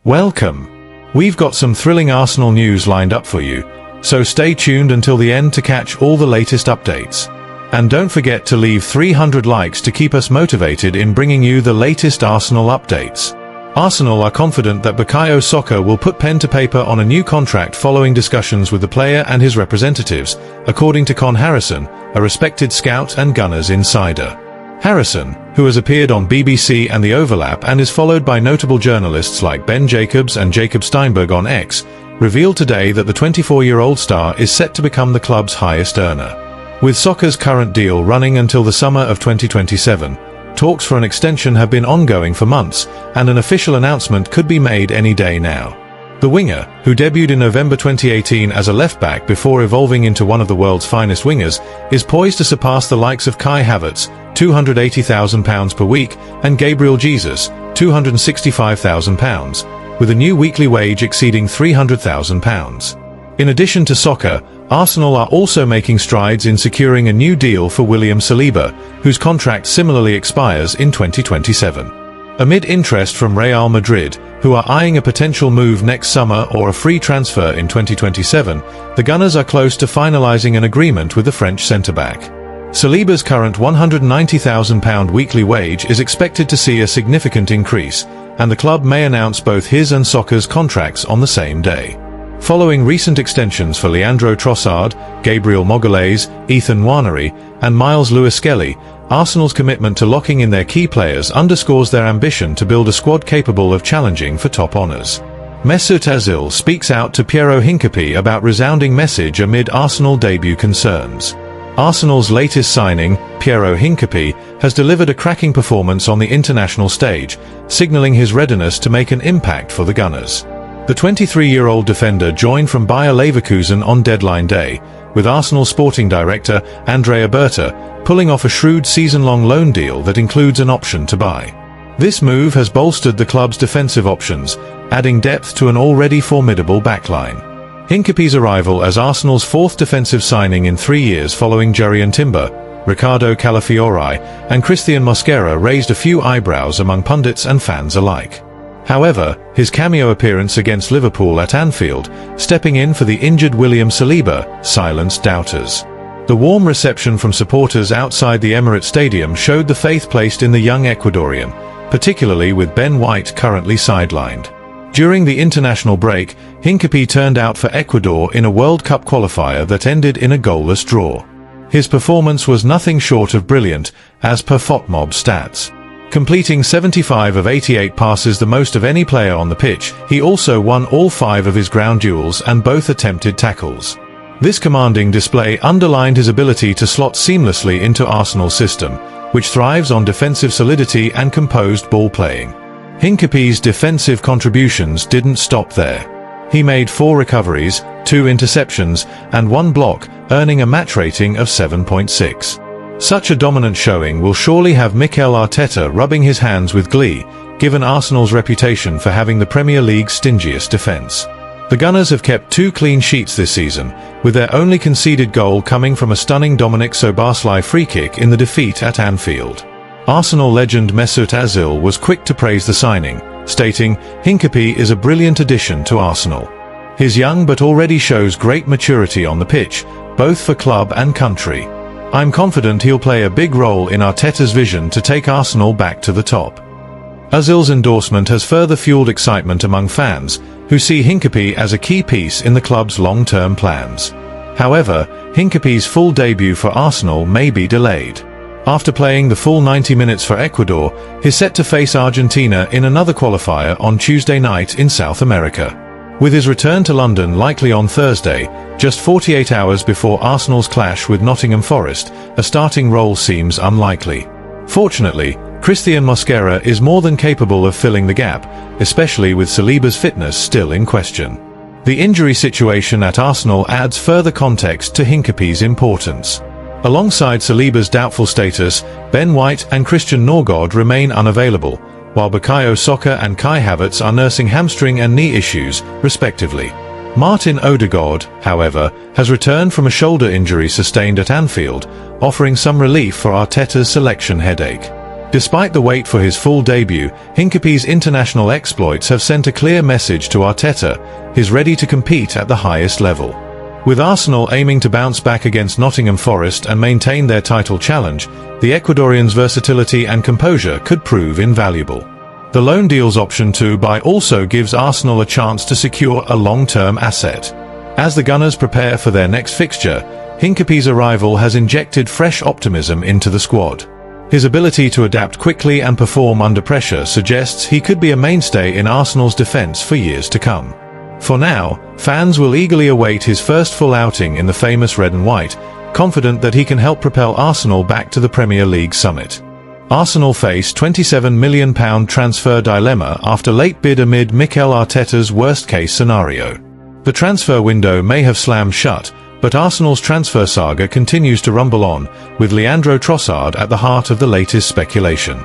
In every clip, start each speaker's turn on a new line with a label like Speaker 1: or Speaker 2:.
Speaker 1: Welcome. We've got some thrilling Arsenal news lined up for you, so stay tuned until the end to catch all the latest updates. And don't forget to leave 300 likes to keep us motivated in bringing you the latest Arsenal updates. Arsenal are confident that Bukayo Saka will put pen to paper on a new contract following discussions with the player and his representatives, according to Con Harrison, a respected scout and Gunners insider. Harrison, who has appeared on BBC and The Overlap and is followed by notable journalists like Ben Jacobs and Jacob Steinberg on X, revealed today that the 24-year-old star is set to become the club's highest earner. With Saka's current deal running until the summer of 2027, talks for an extension have been ongoing for months, and an official announcement could be made any day now. The winger, who debuted in November 2018 as a left-back before evolving into one of the world's finest wingers, is poised to surpass the likes of Kai Havertz, £280,000 per week, and Gabriel Jesus, £265,000, with a new weekly wage exceeding £300,000. In addition to Saka, Arsenal are also making strides in securing a new deal for William Saliba, whose contract similarly expires in 2027. Amid interest from Real Madrid, who are eyeing a potential move next summer or a free transfer in 2027, the Gunners are close to finalising an agreement with the French centre-back. Saliba's current £190,000 weekly wage is expected to see a significant increase, and the club may announce both his and Saka's contracts on the same day. Following recent extensions for Leandro Trossard, Gabriel Magalhaes, Ethan Nwaneri, and Miles Lewis-Skelly, Arsenal's commitment to locking in their key players underscores their ambition to build a squad capable of challenging for top honours. Mesut Ozil speaks out to Piero Hincapie about resounding message amid Arsenal debut concerns. Arsenal's latest signing, Piero Hincapie, has delivered a cracking performance on the international stage, signalling his readiness to make an impact for the Gunners. The 23-year-old defender joined from Bayer Leverkusen on deadline day, with Arsenal sporting director Andrea Berta pulling off a shrewd season-long loan deal that includes an option to buy. This move has bolstered the club's defensive options, adding depth to an already formidable backline. Hincapie's arrival as Arsenal's fourth defensive signing in 3 years following Jurrien Timber, Ricardo Calafiori, and Christian Mosquera raised a few eyebrows among pundits and fans alike. However, his cameo appearance against Liverpool at Anfield, stepping in for the injured William Saliba, silenced doubters. The warm reception from supporters outside the Emirates Stadium showed the faith placed in the young Ecuadorian, particularly with Ben White currently sidelined. During the international break, Hincapie turned out for Ecuador in a World Cup qualifier that ended in a goalless draw. His performance was nothing short of brilliant, as per FotMob stats. Completing 75 of 88 passes, the most of any player on the pitch, he also won all 5 of his ground duels and both attempted tackles. This commanding display underlined his ability to slot seamlessly into Arsenal's system, which thrives on defensive solidity and composed ball playing. Hincapie's defensive contributions didn't stop there. He made 4 recoveries, 2 interceptions, and 1 block, earning a match rating of 7.6. Such a dominant showing will surely have Mikel Arteta rubbing his hands with glee, given Arsenal's reputation for having the Premier League's stingiest defence. The Gunners have kept 2 clean sheets this season, with their only conceded goal coming from a stunning Dominic Szoboszlai free-kick in the defeat at Anfield. Arsenal legend Mesut Ozil was quick to praise the signing, stating, "Hincapie is a brilliant addition to Arsenal. His young but already shows great maturity on the pitch, both for club and country. I'm confident he'll play a big role in Arteta's vision to take Arsenal back to the top." Ozil's endorsement has further fueled excitement among fans, who see Hincapie as a key piece in the club's long-term plans. However, Hincapie's full debut for Arsenal may be delayed. After playing the full 90 minutes for Ecuador, he's set to face Argentina in another qualifier on Tuesday night in South America. With his return to London likely on Thursday, just 48 hours before Arsenal's clash with Nottingham Forest, a starting role seems unlikely. Fortunately, Christian Mosquera is more than capable of filling the gap, especially with Saliba's fitness still in question. The injury situation at Arsenal adds further context to Hincapie's importance. Alongside Saliba's doubtful status, Ben White and Christian Norgård remain unavailable, while Bukayo Saka and Kai Havertz are nursing hamstring and knee issues, respectively. Martin Odegaard, however, has returned from a shoulder injury sustained at Anfield, offering some relief for Arteta's selection headache. Despite the wait for his full debut, Hincapie'S international exploits have sent a clear message to Arteta: he's ready to compete at the highest level. With Arsenal aiming to bounce back against Nottingham Forest and maintain their title challenge, the Ecuadorian's versatility and composure could prove invaluable. The loan deals option to buy also gives Arsenal a chance to secure a long-term asset. As the Gunners prepare for their next fixture, Hincapie'S arrival has injected fresh optimism into the squad. His ability to adapt quickly and perform under pressure suggests he could be a mainstay in Arsenal's defence for years to come. For now, fans will eagerly await his first full outing in the famous red and white, confident that he can help propel Arsenal back to the Premier League summit. Arsenal face £27 million transfer dilemma after late bid amid Mikel Arteta's worst-case scenario. The transfer window may have slammed shut, but Arsenal's transfer saga continues to rumble on, with Leandro Trossard at the heart of the latest speculation.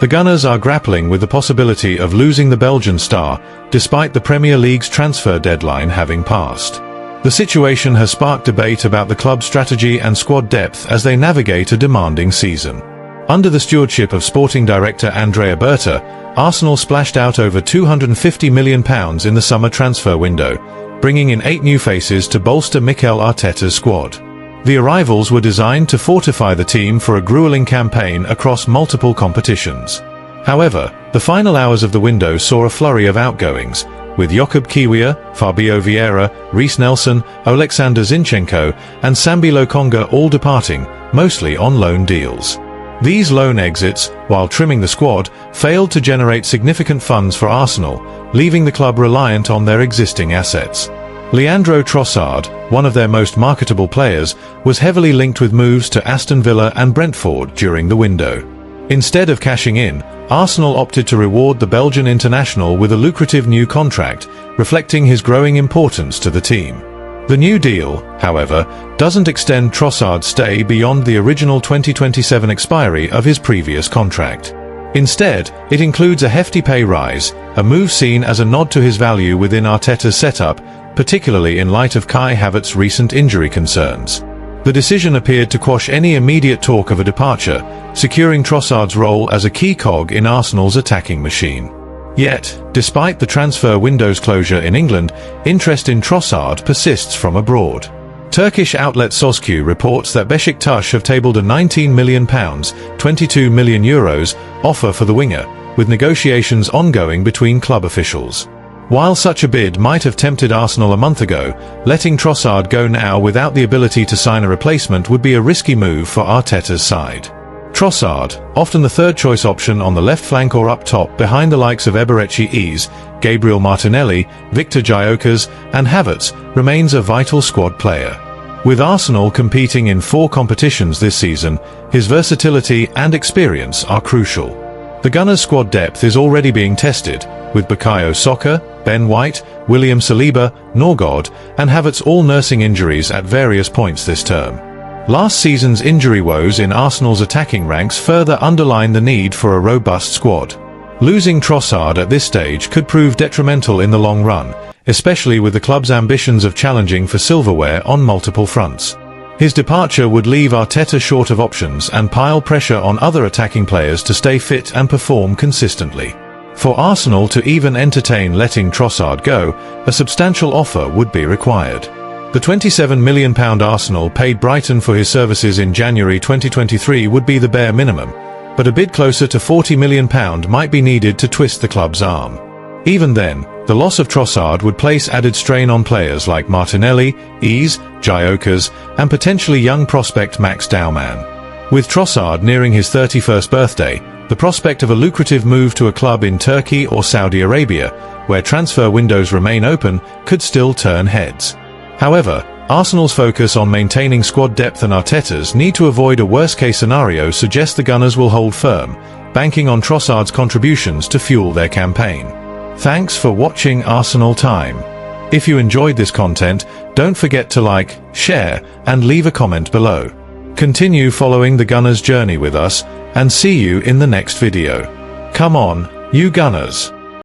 Speaker 1: The Gunners are grappling with the possibility of losing the Belgian star, despite the Premier League's transfer deadline having passed. The situation has sparked debate about the club's strategy and squad depth as they navigate a demanding season. Under the stewardship of sporting director Andrea Berta, Arsenal splashed out over £250 million in the summer transfer window, bringing in 8 new faces to bolster Mikel Arteta's squad. The arrivals were designed to fortify the team for a grueling campaign across multiple competitions. However, the final hours of the window saw a flurry of outgoings, with Jakub Kiwior, Fabio Vieira, Reiss Nelson, Oleksandr Zinchenko, and Sambi Lokonga all departing, mostly on loan deals. These loan exits, while trimming the squad, failed to generate significant funds for Arsenal, leaving the club reliant on their existing assets. Leandro Trossard, one of their most marketable players, was heavily linked with moves to Aston Villa and Brentford during the window. Instead of cashing in, Arsenal opted to reward the Belgian international with a lucrative new contract, reflecting his growing importance to the team. The new deal, however, doesn't extend Trossard's stay beyond the original 2027 expiry of his previous contract. Instead, it includes a hefty pay rise, a move seen as a nod to his value within Arteta's setup, particularly in light of Kai Havertz's recent injury concerns. The decision appeared to quash any immediate talk of a departure, securing Trossard's role as a key cog in Arsenal's attacking machine. Yet, despite the transfer window's closure in England, interest in Trossard persists from abroad. Turkish outlet Sözcü reports that Beşiktaş have tabled a £19 million (€22 million) offer for the winger, with negotiations ongoing between club officials. While such a bid might have tempted Arsenal a month ago, letting Trossard go now without the ability to sign a replacement would be a risky move for Arteta's side. Trossard, often the third-choice option on the left flank or up top behind the likes of Eberechi, Gabriel Martinelli, Victor Gyökeres, and Havertz, remains a vital squad player. With Arsenal competing in 4 competitions this season, his versatility and experience are crucial. The Gunners' squad depth is already being tested, with Bukayo Saka, Ben White, William Saliba, Norgard, and Havertz all nursing injuries at various points this term. Last season's injury woes in Arsenal's attacking ranks further underline the need for a robust squad. Losing Trossard at this stage could prove detrimental in the long run, especially with the club's ambitions of challenging for silverware on multiple fronts. His departure would leave Arteta short of options and pile pressure on other attacking players to stay fit and perform consistently. For Arsenal to even entertain letting Trossard go, a substantial offer would be required. The £27 million Arsenal paid Brighton for his services in January 2023 would be the bare minimum, but a bid closer to £40 million might be needed to twist the club's arm. Even then, the loss of Trossard would place added strain on players like Martinelli, Gyökeres, and potentially young prospect Max Daumann. With Trossard nearing his 31st birthday, the prospect of a lucrative move to a club in Turkey or Saudi Arabia, where transfer windows remain open, could still turn heads. However, Arsenal's focus on maintaining squad depth and Arteta's need to avoid a worst-case scenario suggests the Gunners will hold firm, banking on Trossard's contributions to fuel their campaign. Thanks for watching Arsenal Time. If you enjoyed this content, don't forget to like, share, and leave a comment below. Continue following the Gunners' journey with us, and see you in the next video. Come on, you Gunners!